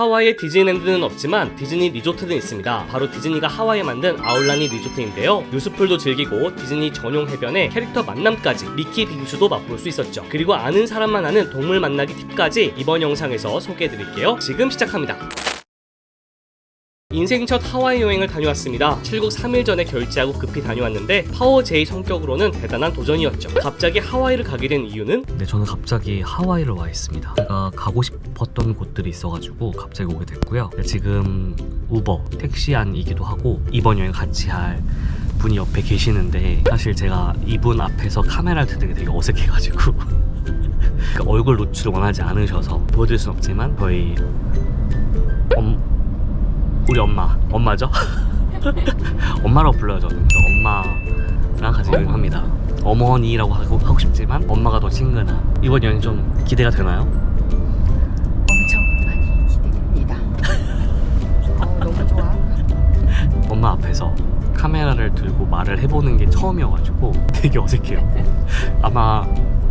하와이에 디즈니랜드는 없지만 디즈니 리조트는 있습니다. 바로 디즈니가 하와이에 만든 아울라니 리조트인데요. 유스풀도 즐기고 디즈니 전용 해변에 캐릭터 만남까지 미키 빙수도 맛볼 수 있었죠. 그리고 아는 사람만 아는 동물 만나기 팁까지 이번 영상에서 소개해드릴게요. 지금 시작합니다. 인생 첫 하와이 여행을 다녀왔습니다. 출국 3일 전에 결제하고 급히 다녀왔는데 파워 J 성격으로는 대단한 도전이었죠. 갑자기 하와이를 가게 된 이유는? 네, 저는 갑자기 하와이를 와 있습니다. 제가 가고 싶었던 곳들이 있어가지고 갑자기 오게 됐고요. 지금 우버, 택시 안이기도 하고 이번 여행 같이 할 분이 옆에 계시는데 사실 제가 이분 앞에서 카메라를 드는 게 되게 어색해가지고 얼굴 노출을 원하지 않으셔서 보여드릴 순 없지만 저희 우리 엄마죠? 엄마라고 불러요 저는. 그래서 엄마랑 같이 여행합니다. 어머니라고 하고 싶지만 엄마가 더 친근한 이번 여행 좀 기대가 되나요? 엄청 많이 기대됩니다. 너무 좋아. 엄마 앞에서 카메라를 들고 말을 해보는 게 처음이어가지고 되게 어색해요. 아마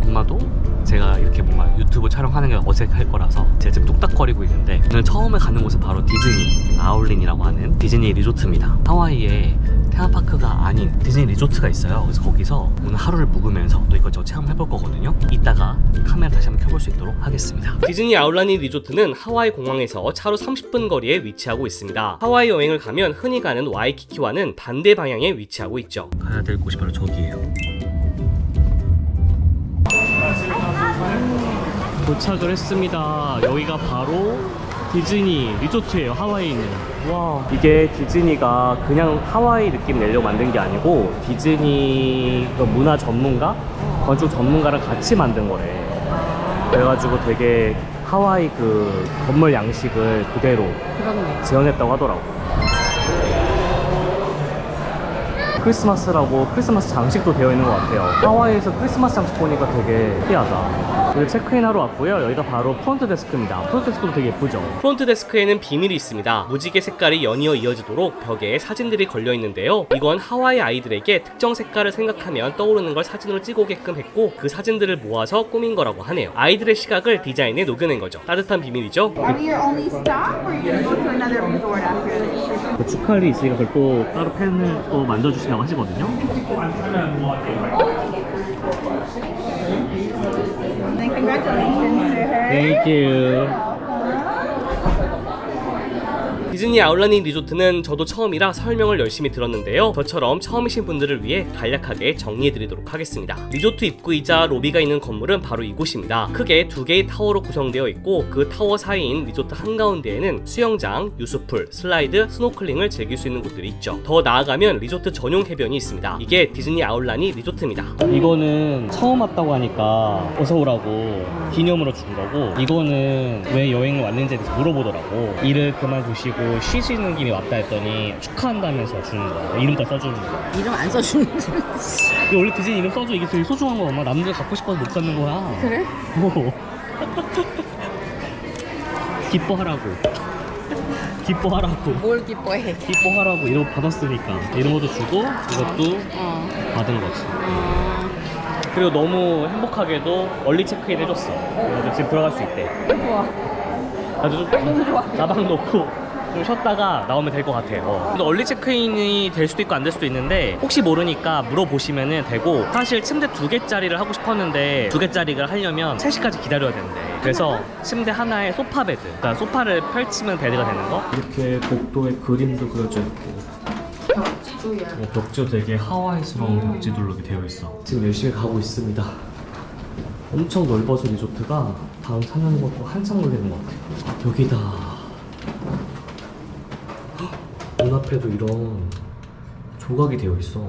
엄마도 제가 이렇게 뭔가 유튜브 촬영하는 게 어색할 거라서 제가 지금 뚝딱거리고 있는데 오늘 처음에 가는 곳은 바로 디즈니 아울린이라고 하는 디즈니 리조트입니다. 하와이에 테마파크가 아닌 디즈니 리조트가 있어요. 그래서 거기서 오늘 하루를 묵으면서 또 이것저것 체험해볼 거거든요. 이따가 카메라 다시 한번 켜볼 수 있도록 하겠습니다. 디즈니 아울라니 리조트는 하와이 공항에서 차로 30분 거리에 위치하고 있습니다. 하와이 여행을 가면 흔히 가는 와이키키와는 반대 방향에 위치하고 있죠. 가야 될 곳이 바로 저기예요. 도착을 했습니다. 여기가 바로 디즈니 리조트예요. 하와이에 있는. 와, 이게 디즈니가 그냥 하와이 느낌 내려고 만든 게 아니고 디즈니 문화 전문가? 건축 전문가랑 같이 만든 거래. 그래가지고 되게 하와이 그 건물 양식을 그대로 그렇네. 재현했다고 하더라고. 크리스마스라고 크리스마스 장식도 되어 있는 것 같아요. 하와이에서 크리스마스 장식 보니까 되게 특이하다. 그리고 체크인하러 왔고요. 여기가 바로 프론트 데스크입니다. 프론트 데스크도 되게 예쁘죠? 프론트 데스크에는 비밀이 있습니다. 무지개 색깔이 연이어 이어지도록 벽에 사진들이 걸려 있는데요. 이건 하와이 아이들에게 특정 색깔을 생각하면 떠오르는 걸 사진으로 찍어오게끔 했고 그 사진들을 모아서 꾸민 거라고 하네요. 아이들의 시각을 디자인에 녹여낸 거죠. 따뜻한 비밀이죠? Are we your only stop, or are you gonna go to another resort after this? 그 축하할이 있으니까 그걸 또 따로 펜을 또 만들어주신다고 하시거든요. And congratulations to her. Thank you. 디즈니 아울라니 리조트는 저도 처음이라 설명을 열심히 들었는데요. 저처럼 처음이신 분들을 위해 간략하게 정리해드리도록 하겠습니다. 리조트 입구이자 로비가 있는 건물은 바로 이곳입니다. 크게 2개의 타워로 구성되어 있고 그 타워 사이인 리조트 한가운데에는 수영장, 유스풀, 슬라이드, 스노클링을 즐길 수 있는 곳들이 있죠. 더 나아가면 리조트 전용 해변이 있습니다. 이게 디즈니 아울라니 리조트입니다. 이거는 처음 왔다고 하니까 어서 오라고 기념으로 준 거고, 이거는 왜 여행을 왔는지에 대해서 물어보더라고. 일을 그만두시고 쉬시는 김에 왔다 했더니 축하한다면서 주는 거야. 이름까지 써주는 거야. 이름 안 써주는지. 이게 원래 디즈니 이름 써줘. 이게 되게 소중한 거. 엄마 남들 갖고 싶어서 못 갖는 거야. 그래? 오. 기뻐하라고. 기뻐하라고. 뭘 기뻐해? 기뻐하라고. 이런 거 받았으니까 이런 것도 주고 이것도 받은 거지. 그리고 너무 행복하게도 얼리 체크인 해줬어. 그래서 지금 들어갈 수 있대. 좋아. 아주 좀 가방 놓고 좀 쉬었다가 나오면 될 것 같아요. 근데 얼리 체크인이 될 수도 있고 안 될 수도 있는데 혹시 모르니까 물어보시면 되고, 사실 침대 2개짜리를 하고 싶었는데 2개짜리를 하려면 3시까지 기다려야 된대. 그래서 침대 하나에 소파 베드, 그러니까 소파를 펼치면 베드가 되는 거. 이렇게 복도에 그림도 그려져 있고 벽지도야. 벽지도 되게 하와이스러운 벽지들로 되어 있어. 지금 열심히 가고 있습니다. 엄청 넓어서 리조트가 다음 찾는 것도 한참 걸리는 것 같아요. 여기다. 문 앞에도 이런 조각이 되어 있어.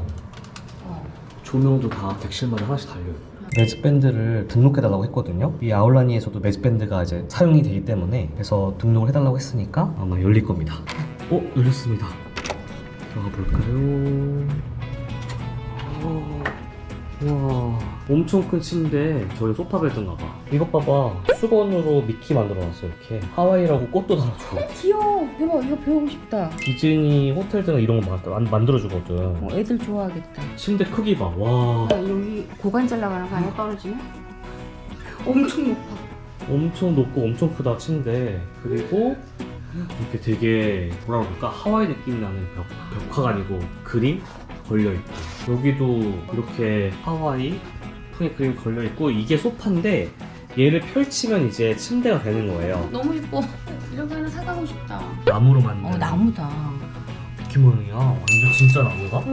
조명도 다 객실마다 하나씩 달려요. 매직밴드를 등록해달라고 했거든요. 이 아울라니에서도 매직밴드가 이제 사용이 되기 때문에, 그래서 등록을 해달라고 했으니까 아마 열릴 겁니다. 열렸습니다. 들어가 볼까요? 와, 엄청 큰 침대. 저희 소파 베드인가 봐. 이것 봐봐. 수건으로 미키 만들어놨어. 이렇게 하와이라고 꽃도 달아줘. 귀여워. 대박. 이거 배우고 싶다. 디즈니 호텔들은 이런 거 만들어주거든. 애들 좋아하겠다. 침대 크기 봐. 와, 여기 고관절 나가는 거 아니야? 떨어지면? 엄청 높아. 엄청 높고 엄청 크다 침대. 그리고 이렇게 되게 뭐라 그럴까 하와이 느낌 나는 벽화가 아니고 그림 걸려있고, 여기도 이렇게 하와이 풍의 그림 걸려있고, 이게 소파인데 얘를 펼치면 이제 침대가 되는 거예요. 너무 예뻐. 이런 거 하나 사가고 싶다. 나무로 만든 나무다. 이렇게 모양이야. 완전 진짜 나무가?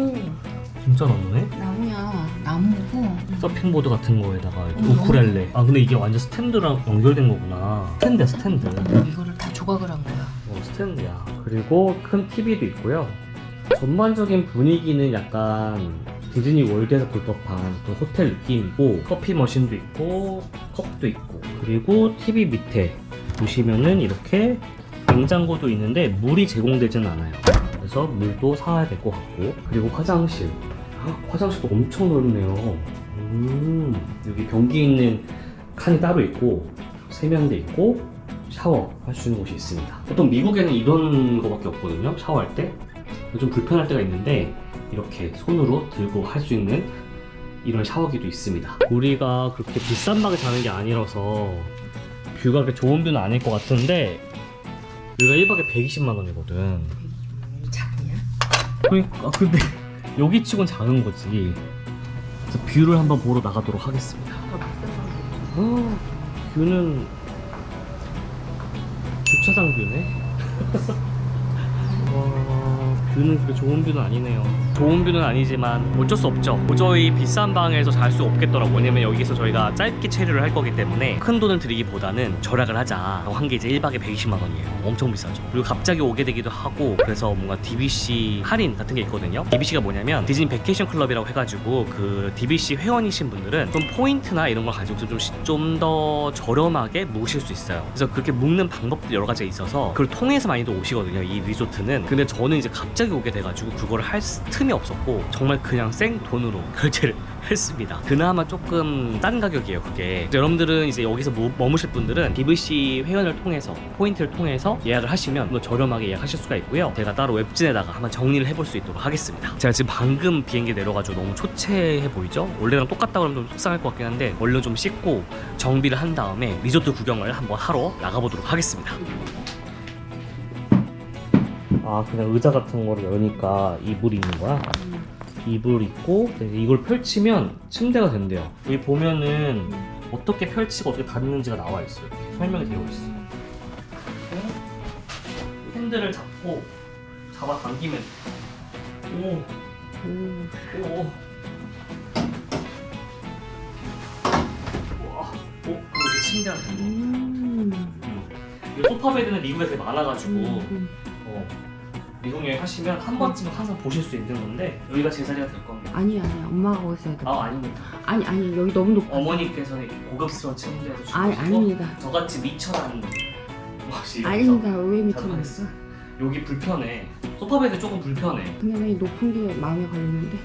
진짜 나무네? 나무야. 나무고. 서핑보드 같은 거에다가 이렇게 우쿨렐레. 아 근데 이게 완전 스탠드랑 연결된 거구나. 스탠드야 스탠드. 이거를 다 조각을 한 거야. 스탠드야. 그리고 큰 TV도 있고요. 전반적인 분위기는 약간 디즈니 월드에서 볼 법한 그 호텔 느낌이고, 커피 머신도 있고 컵도 있고, 그리고 TV 밑에 보시면은 이렇게 냉장고도 있는데 물이 제공되지는 않아요. 그래서 물도 사야 될 것 같고, 그리고 화장실. 화장실도 엄청 넓네요. 여기 변기 있는 칸이 따로 있고, 세면대 있고, 샤워할 수 있는 곳이 있습니다. 보통 미국에는 이런 거밖에 없거든요. 샤워할 때 좀 불편할 때가 있는데 이렇게 손으로 들고 할 수 있는 이런 샤워기도 있습니다. 우리가 그렇게 비싼 방에 자는 게 아니라서 뷰가 그렇게 좋은 뷰는 아닐 것 같은데, 여기가 1박에 120만 원이거든. 작냐? 그러니까 근데 여기 치곤 작은 거지. 그래서 뷰를 한번 보러 나가도록 하겠습니다. 뷰는 주차장 뷰네. 와, 뷰는 그렇게 좋은 뷰는 아니네요. 좋은 뷰는 아니지만 어쩔 수 없죠. 도저히 비싼 방에서 잘 수 없겠더라고. 왜냐면 여기서 저희가 짧게 체류를 할 거기 때문에 큰 돈을 들이기보다는 절약을 하자 한 게 이제 1박에 120만 원이에요. 엄청 비싸죠. 그리고 갑자기 오게 되기도 하고, 그래서 뭔가 DBC 할인 같은 게 있거든요. DBC가 뭐냐면 디즈니 베케이션 클럽이라고 해가지고, 그 DBC 회원이신 분들은 좀 포인트나 이런 걸 가지고 좀 더 저렴하게 묵으실 수 있어요. 그래서 그렇게 묵는 방법도 여러 가지가 있어서 그걸 통해서 많이들 오시거든요, 이 리조트는. 근데 저는 이제 갑자기 오게 돼가지고 그거를 할 틈이 없었고, 정말 그냥 생 돈으로 결제를 했습니다. 그나마 조금 싼 가격이에요, 그게. 여러분들은 이제 여기서 머무실 분들은 DBC 회원을 통해서, 포인트를 통해서 예약을 하시면 더 저렴하게 예약하실 수가 있고요. 제가 따로 웹진에다가 한번 정리를 해볼 수 있도록 하겠습니다. 제가 지금 방금 비행기 내려가지고 너무 초췌해 보이죠? 원래랑 똑같다 그러면 좀 속상할 것 같긴 한데, 얼른 좀 씻고 정비를 한 다음에 리조트 구경을 한번 하러 나가보도록 하겠습니다. 아, 그냥 의자 같은 거를 여니까 이불이 있는 거야? 이불 있고, 이걸 펼치면 침대가 된대요. 여기 보면은 어떻게 펼치고 어떻게 닫는지가 나와 있어요. 이렇게 설명이 되어 있어요. 핸들을 잡고 잡아당기면 오. 와, 그럼 이게 침대가 되는 거. 소파 베드는 미국에 되게 많아가지고 미국 여행 하시면 한 번쯤은 항상 보실 수 있는 건데, 여기가 제 자리가 될 겁니다. 아니야. 엄마가 거기 있어야 돼. 아, 아닙니다. 아니 여기 너무 높아. 어머니께서는 이렇게 고급스러운 침대에서 주무시고, 아닙니다. 저같이 미천한 것이 아닙니다. 왜 미쳤어? 자동했어? 여기 불편해. 소파 베드 조금 불편해. 근데 왜 높은 게 마음에 걸리는데?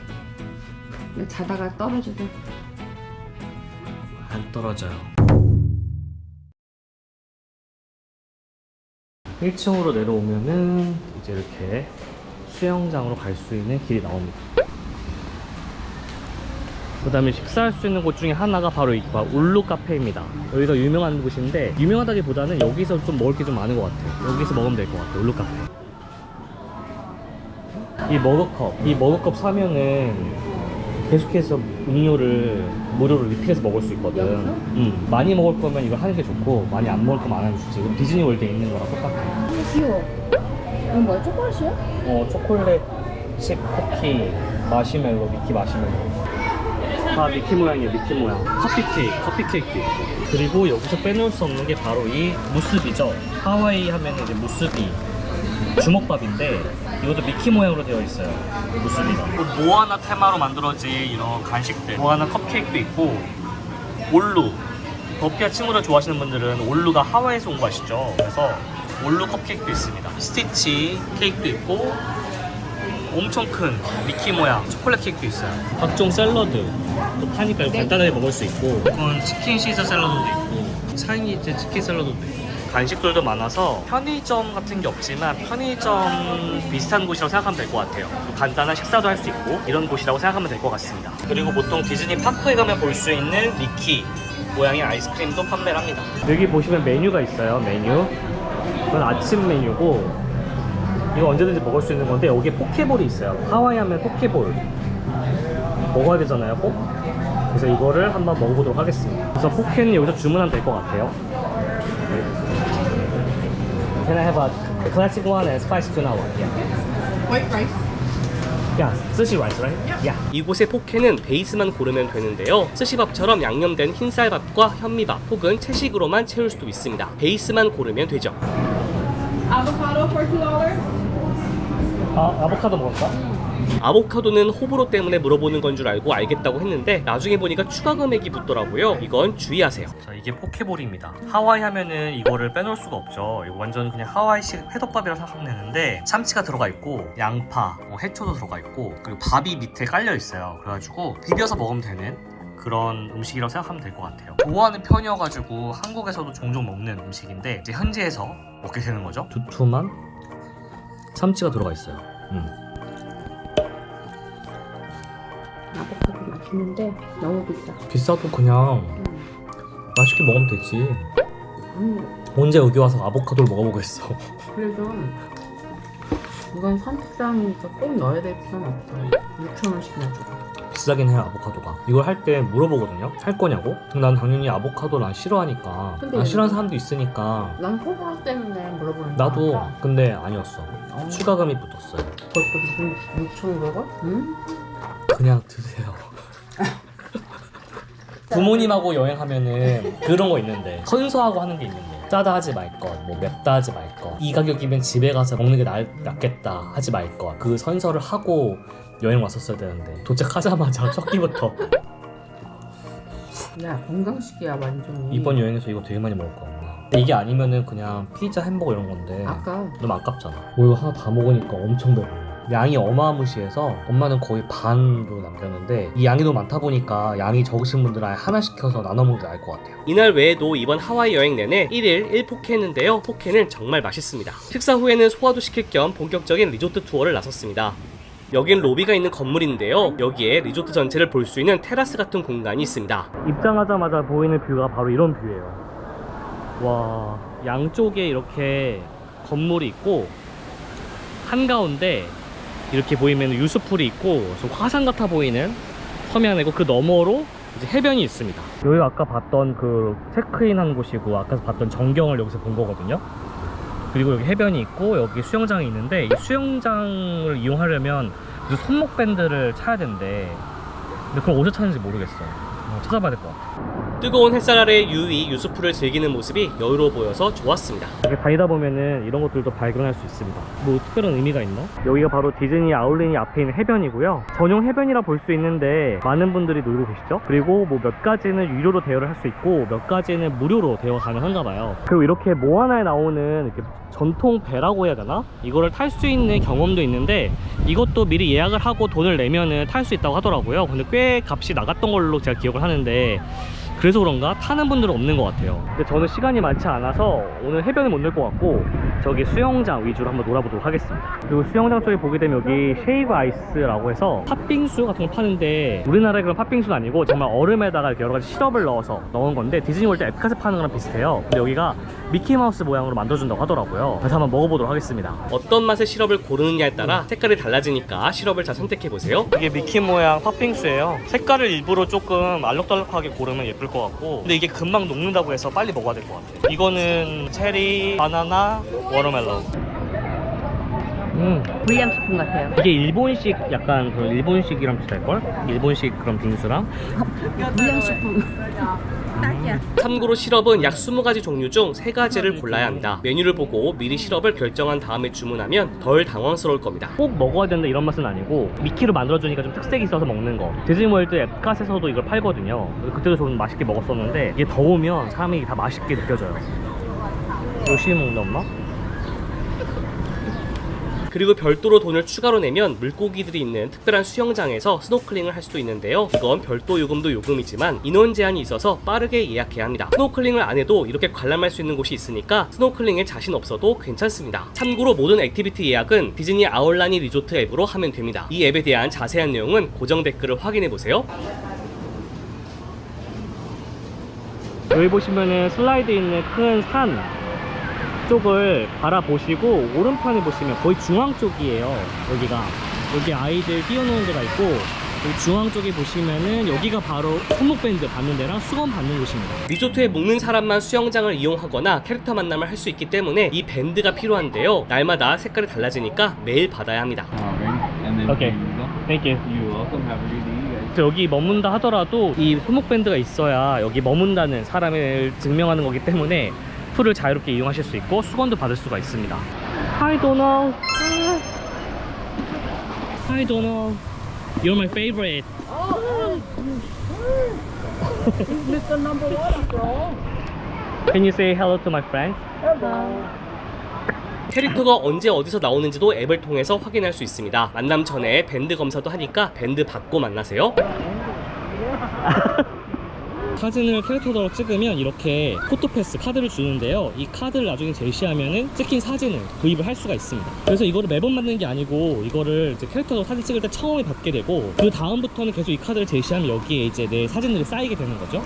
내가 자다가 떨어지도. 안 떨어져요. 1층으로 내려오면은 이제 이렇게 수영장으로 갈 수 있는 길이 나옵니다. 그 다음에 식사할 수 있는 곳 중에 하나가 바로 이 울루 카페입니다. 여기가 유명한 곳인데, 유명하다기보다는 여기서 좀 먹을 게 좀 많은 것 같아요. 여기서 먹으면 될 것 같아요. 울루 카페. 이 머그컵 사면은 계속해서 음료를 무료로 리필해서 먹을 수 있거든. 많이 먹을 거면 이거 하는 게 좋고, 많이 안 먹을 거면 안 하면 좋지. 이거 디즈니 월드에 있는 거랑 똑같아. 귀여워. 이건 뭐야? 초콜릿이야? 초콜릿 칩 쿠키, 마시멜로, 미키 마시멜로. 다 미키 모양이에요, 미키 모양. 커피 케이크도 있고. 그리고 여기서 빼놓을 수 없는 게 바로 이 무스비죠. 하와이 하면 이제 무스비, 주먹밥인데, 이것도 미키 모양으로 되어 있어요, 무스비가. 모아나 테마로 만들어진 이런 간식들, 모아나 컵케이크도 있고, 올루. 더피아 친구들 좋아하시는 분들은 올루가 하와이에서 온 거 아시죠? 그래서 올루 컵케이크도 있습니다. 스티치 케이크도 있고, 엄청 큰 미키 모양 초콜릿 케이크도 있어요. 각종 샐러드 또 파니까 간단하게 먹을 수 있고, 이건 치킨 시저 샐러드도 있고, 차이니즈 치킨 샐러드도 있고, 간식들도 많아서 편의점 같은 게 없지만 편의점 비슷한 곳이라고 생각하면 될 것 같아요. 간단한 식사도 할 수 있고 이런 곳이라고 생각하면 될 것 같습니다. 그리고 보통 디즈니 파크에 가면 볼 수 있는 미키 모양의 아이스크림도 판매를 합니다. 여기 보시면 메뉴가 있어요. 메뉴 이건 아침 메뉴고 이거 언제든지 먹을 수 있는 건데 여기에 포케볼이 있어요. 하와이 하면 포케볼 먹어야 되잖아요 꼭. 그래서 이거를 한번 먹어보도록 하겠습니다. 그래서 포케는 여기서 주문하면 될 것 같아요. Can I have a classic one and spicy tuna one? Yeah. White rice. Yeah, sushi rice, right? Yeah. 이곳의 포케는 베이스만 고르면 되는데요. 스시밥처럼 양념된 흰쌀밥과 현미밥 혹은 채식으로만 채울 수도 있습니다. 베이스만 고르면 되죠. Avocado for $2. 아보카도 먹을까? 아보카도는 호불호 때문에 물어보는 건 줄 알고 알겠다고 했는데 나중에 보니까 추가 금액이 붙더라고요. 이건 주의하세요. 자, 이게 포케볼입니다. 하와이 하면은 이거를 빼놓을 수가 없죠. 이거 완전 그냥 하와이식 회덮밥이라고 생각하면 되는데 참치가 들어가 있고 양파, 해초도 들어가 있고 그리고 밥이 밑에 깔려 있어요. 그래가지고 비벼서 먹으면 되는 그런 음식이라고 생각하면 될 것 같아요. 좋아하는 편이어가지고 한국에서도 종종 먹는 음식인데 이제 현지에서 먹게 되는 거죠. 두툼한 참치가 들어가 있어요. 아보카도 맛있는데 너무 비싸. 비싸도 그냥 맛있게 먹으면 되지. 음, 언제 여기 와서 아보카도를 먹어보겠어. 그래도 이건 선택사항이니까 꼭 넣어야 될 필요는 없어. 6,000원씩이나 주고. 비싸긴 해요 아보카도가. 이걸 할 때 물어보거든요. 할 거냐고? 난 당연히 아보카도를 안 싫어하니까. 근데 안 싫어하는 사람도 있으니까. 난 호불호 때문에 물어보는 나도 거니까. 근데 아니었어. 추가금이 붙었어요. 그것도 무슨 6,500원? 응? 그냥 드세요. 부모님하고 여행하면은 그런 거 있는데 선서하고 하는 게 있는데 짜다 하지 말 것, 뭐 맵다 하지 말 것, 이 가격이면 집에 가서 먹는 게 낫겠다 하지 말 것, 그 선서를 하고 여행 왔었어야 되는데 도착하자마자 첫 끼부터 야, 건강식이야 완전히. 이번 여행에서 이거 되게 많이 먹을 거야. 이게 아니면은 그냥 피자, 햄버거 이런 건데 아까 너무 아깝잖아. 이거 하나 다 먹으니까 엄청 배불러. 양이 어마무시해서 엄마는 거의 반으로 남겼는데 이 양이 너무 많다 보니까 양이 적으신 분들은 아예 하나 시켜서 나눠 먹는 게 나을 것 같아요. 이날 외에도 이번 하와이 여행 내내 1일 1포케 했는데요. 포케는 정말 맛있습니다. 식사 후에는 소화도 시킬 겸 본격적인 리조트 투어를 나섰습니다. 여긴 로비가 있는 건물인데요. 여기에 리조트 전체를 볼 수 있는 테라스 같은 공간이 있습니다. 입장하자마자 보이는 뷰가 바로 이런 뷰예요. 와, 양쪽에 이렇게 건물이 있고 한가운데 이렇게 보이면 유수풀이 있고 좀 화산 같아 보이는 섬이 하나 있고 그 너머로 이제 해변이 있습니다. 여기 아까 봤던 그 체크인한 곳이고 아까 봤던 전경을 여기서 본 거거든요. 그리고 여기 해변이 있고 여기 수영장이 있는데 이 수영장을 이용하려면 손목 밴드를 차야 된대. 근데 그걸 어디서 찾는지 모르겠어. 찾아봐야 될 것 같아. 뜨거운 햇살 아래 유유히 유수풀을 즐기는 모습이 여유로워 보여서 좋았습니다. 이렇게 다니다 보면은 이런 것들도 발견할 수 있습니다. 뭐 특별한 의미가 있나? 여기가 바로 디즈니 아울렛이 앞에 있는 해변이고요. 전용 해변이라 볼 수 있는데 많은 분들이 놀고 계시죠? 그리고 뭐 몇 가지는 유료로 대여를 할 수 있고 몇 가지는 무료로 대여 가능한가 봐요. 그리고 이렇게 모아나에 나오는 이렇게 전통 배라고 해야 되나? 이거를 탈 수 있는 경험도 있는데 이것도 미리 예약을 하고 돈을 내면은 탈 수 있다고 하더라고요. 근데 꽤 값이 나갔던 걸로 제가 기억을 하는데 그래서 그런가 타는 분들은 없는 것 같아요. 근데 저는 시간이 많지 않아서 오늘 해변에 못 놀 것 같고 저기 수영장 위주로 한번 놀아보도록 하겠습니다. 그리고 수영장 쪽에 보게 되면 여기 쉐이브 아이스라고 해서 팥빙수 같은 거 파는데 우리나라의 그런 팥빙수는 아니고 정말 얼음에다가 이렇게 여러 가지 시럽을 넣어서 넣은 건데 디즈니월드 에픽하스 파는 거랑 비슷해요. 근데 여기가 미키마우스 모양으로 만들어준다고 하더라고요. 그래서 한번 먹어보도록 하겠습니다. 어떤 맛의 시럽을 고르느냐에 따라 색깔이 달라지니까 시럽을 잘 선택해보세요. 이게 미키 모양 팥빙수예요. 색깔을 일부러 조금 알록달록하게 고르면 예쁠 것 같고 근데 이게 금방 녹는다고 해서 빨리 먹어야 될 것 같아요. 이거는 체리, 바나나, 워터멜론. 불량 스푼 같아요. 이게 일본식 약간 그런 일본식이랑 비슷할걸? 일본식 그런 빙수랑 불량 스푼. 참고로 시럽은 약 20가지 종류 중 3가지를 골라야 합니다. 메뉴를 보고 미리 시럽을 결정한 다음에 주문하면 덜 당황스러울 겁니다. 꼭 먹어야 된다 이런 맛은 아니고 미키로 만들어주니까 좀 특색이 있어서 먹는 거. 디즈니월드 앱갓에서도 이걸 팔거든요. 그때도 좀 맛있게 먹었었는데 이게 더우면 사람이 다 맛있게 느껴져요. 열심히 먹나 엄마? 그리고 별도로 돈을 추가로 내면 물고기들이 있는 특별한 수영장에서 스노클링을 할 수도 있는데요. 이건 별도 요금도 요금이지만 인원 제한이 있어서 빠르게 예약해야 합니다. 스노클링을 안 해도 이렇게 관람할 수 있는 곳이 있으니까 스노클링에 자신 없어도 괜찮습니다. 참고로 모든 액티비티 예약은 디즈니 아울라니 리조트 앱으로 하면 됩니다. 이 앱에 대한 자세한 내용은 고정 댓글을 확인해보세요. 여기 보시면은 슬라이드 있는 큰 산 이쪽을 바라보시고 오른편에 보시면 거의 중앙 쪽이에요. 여기 아이들 띄워놓은 데가 있고, 여기 중앙 쪽에 보시면은 여기가 바로 손목밴드 받는 데랑 수건 받는 곳입니다. 리조트에 묵는 사람만 수영장을 이용하거나 캐릭터 만남을 할 수 있기 때문에 이 밴드가 필요한데요. 날마다 색깔이 달라지니까 매일 받아야 합니다. 오케이. Thank you. You're welcome. Have a good day, guys. 그래서 여기 머문다 하더라도 이 손목밴드가 있어야 여기 머문다는 사람을 증명하는 거기 때문에 풀을 자유롭게 이용하실 수 있고 수건도 받을 수가 있습니다. Hi Donald. Hi Donald. You're my favorite. Mr. Number One, bro. Can you say hello to my friends? 캐릭터가 언제 어디서 나오는지도 앱을 통해서 확인할 수 있습니다. 만남 전에 밴드 검사도 하니까 밴드 받고 만나세요. 사진을 캐릭터로 찍으면 이렇게 포토패스 카드를 주는데요. 이 카드를 나중에 제시하면은 찍힌 사진을 구입을 할 수가 있습니다. 그래서 이거를 매번 받는 게 아니고 이거를 이제 캐릭터로 사진 찍을 때 처음에 받게 되고 그 다음부터는 계속 이 카드를 제시하면 여기에 이제 내 사진들이 쌓이게 되는 거죠.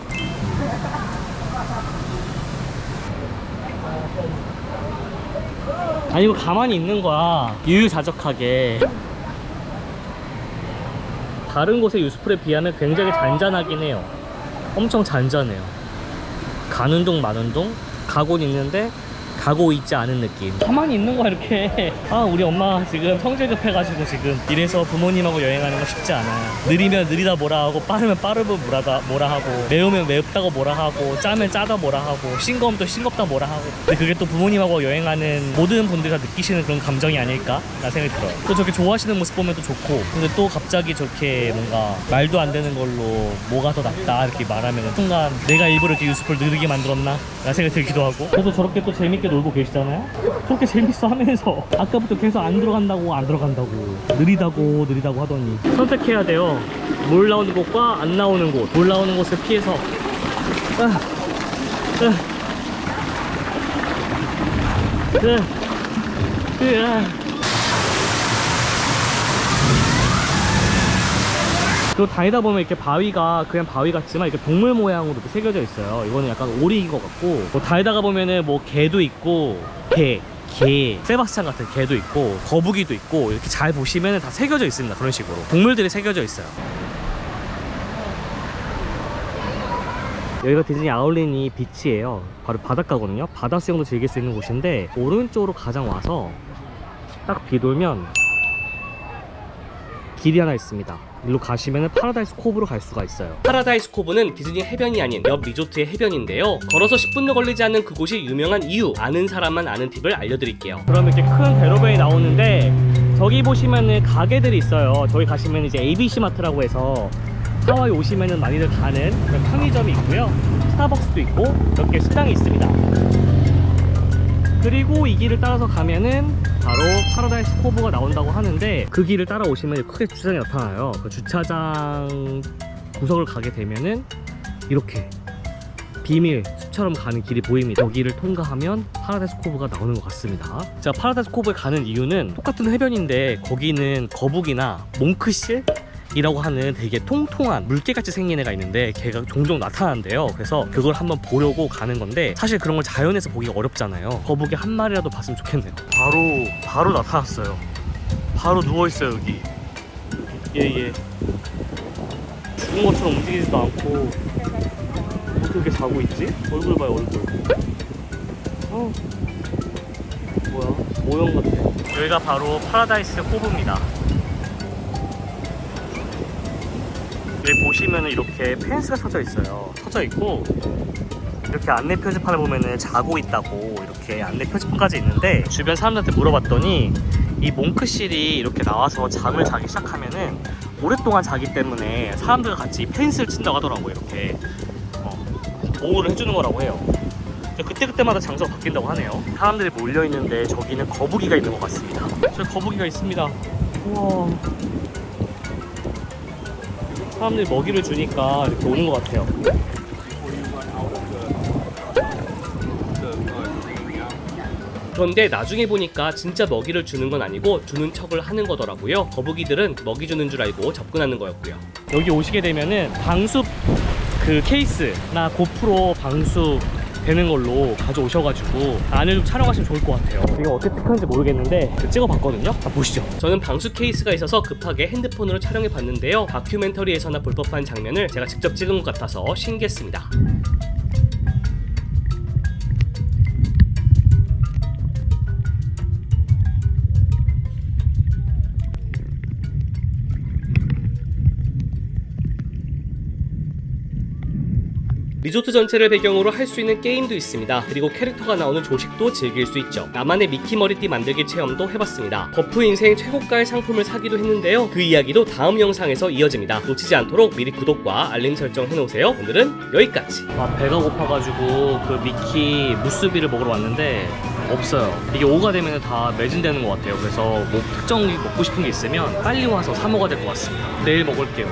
아니 이거 가만히 있는 거야. 유유자적하게. 다른 곳의 유스풀에 비하면 굉장히 잔잔하긴 해요. 엄청 잔잔해요. 가는 동 마는 동 가곤 있는데 가고 있지 않은 느낌. 가만히 있는 거야 이렇게. 아 우리 엄마 지금 성질 급해가지고 지금 이래서 부모님하고 여행하는 거 쉽지 않아요. 느리면 느리다 뭐라 하고 빠르면 빠르면 뭐라 하고 매우면 맵다고 뭐라 하고 짜면 짜다 뭐라 하고 싱거우면 또 싱겁다 뭐라 하고. 근데 그게 또 부모님하고 여행하는 모든 분들이 다 느끼시는 그런 감정이 아닐까 라는 생각이 들어요. 또 저렇게 좋아하시는 모습 보면 또 좋고, 근데 또 갑자기 저렇게 뭔가 말도 안 되는 걸로 뭐가 더 낫다 이렇게 말하면 순간 내가 일부러 이렇게 유스풀 느리게 만들었나 라는 생각이 들기도 하고. 그래도 저렇게 또 재밌게 놀고 계시잖아요. 저렇게 재밌어 하면서 아까부터 계속 안 들어간다고 느리다고 하더니 선택해야 돼요. 물 나오는 곳과 안 나오는 곳. 물 나오는 곳을 피해서 또 다니다 보면 이렇게 바위가 그냥 바위 같지만 이렇게 동물 모양으로 이렇게 새겨져 있어요. 이거는 약간 오리인 것 같고, 뭐 다니다가 보면은 뭐 개도 있고 개, 세바스찬 같은 개도 있고 거북이도 있고 이렇게 잘 보시면은 다 새겨져 있습니다. 그런 식으로 동물들이 새겨져 있어요. 여기가 디즈니 아울리니 비치예요. 바로 바닷가거든요. 바다 수영도 즐길 수 있는 곳인데 오른쪽으로 가장 와서 딱 비돌면 길이 하나 있습니다. 일로 가시면 파라다이스 코브로 갈 수가 있어요. 파라다이스 코브는 디즈니 해변이 아닌 옆 리조트의 해변인데요. 걸어서 10분도 걸리지 않는 그곳이 유명한 이유, 아는 사람만 아는 팁을 알려드릴게요. 그럼 이렇게 큰 대로변이 나오는데 저기 보시면은 가게들이 있어요. 저기 가시면 이제 ABC 마트라고 해서 하와이 오시면은 많이들 가는 그런 편의점이 있고요. 스타벅스도 있고 이렇게 식당이 있습니다. 그리고 이 길을 따라서 가면은 바로 파라다이스 코브가 나온다고 하는데, 그 길을 따라오시면 크게 주차장이 나타나요. 그 주차장 구석을 가게 되면은 이렇게 비밀 숲처럼 가는 길이 보입니다. 여기를 통과하면 파라다이스 코브가 나오는 것 같습니다. 제가 파라다이스 코브에 가는 이유는 똑같은 해변인데 거기는 거북이나 몽크실 이라고 하는 되게 통통한 물개같이 생긴 애가 있는데 걔가 종종 나타나는데요. 그래서 그걸 한번 보려고 가는 건데 사실 그런 걸 자연에서 보기가 어렵잖아요. 거북이 한 마리라도 봤으면 좋겠네요. 바로 나타났어요. 바로 누워있어요 여기. 얘 죽은 것처럼 움직이지도 않고 어떻게 이렇게 자고 있지? 얼굴 봐요 얼굴. 뭐야 모형 같아. 여기가 바로 파라다이스 코브입니다. 여기 보시면은 이렇게 펜스가 쳐져 있어요. 쳐져 있고 이렇게 안내 표지판을 보면은 자고 있다고 이렇게 안내 표지판까지 있는데, 주변 사람들한테 물어봤더니 이 몽크실이 이렇게 나와서 잠을 자기 시작하면은 오랫동안 자기 때문에 사람들과 같이 펜스를 친다고 하더라고요. 이렇게 보호를 해주는 거라고 해요. 그때그때마다 장소가 바뀐다고 하네요. 사람들이 몰려있는데 저기는 거북이가 있는 것 같습니다. 저기 거북이가 있습니다. 우와, 사람들이 먹이를 주니까 이렇게 오는 것 같아요. 그런데 나중에 보니까 진짜 먹이를 주는 건 아니고 주는 척을 하는 거더라고요. 거북이들은 먹이 주는 줄 알고 접근하는 거였고요. 여기 오시게 되면은 방수 그 케이스나 고프로 방수 되는 걸로 가져오셔가지고 안을 좀 촬영하시면 좋을 것 같아요. 이거 어떻게 택하는지 모르겠는데 찍어봤거든요. 보시죠. 저는 방수 케이스가 있어서 급하게 핸드폰으로 촬영해 봤는데요. 다큐멘터리에서나 볼 법한 장면을 제가 직접 찍은 것 같아서 신기했습니다. 리조트 전체를 배경으로 할 수 있는 게임도 있습니다. 그리고 캐릭터가 나오는 조식도 즐길 수 있죠. 나만의 미키 머리띠 만들기 체험도 해봤습니다. 버프 인생 최고가의 상품을 사기도 했는데요. 그 이야기도 다음 영상에서 이어집니다. 놓치지 않도록 미리 구독과 알림 설정 해놓으세요. 오늘은 여기까지. 배가 고파가지고 그 미키 무스비를 먹으러 왔는데 없어요. 이게 5가 되면 다 매진되는 것 같아요. 그래서 뭐 특정히 먹고 싶은 게 있으면 빨리 와서 사 먹어야 될 것 같습니다. 내일 먹을게요.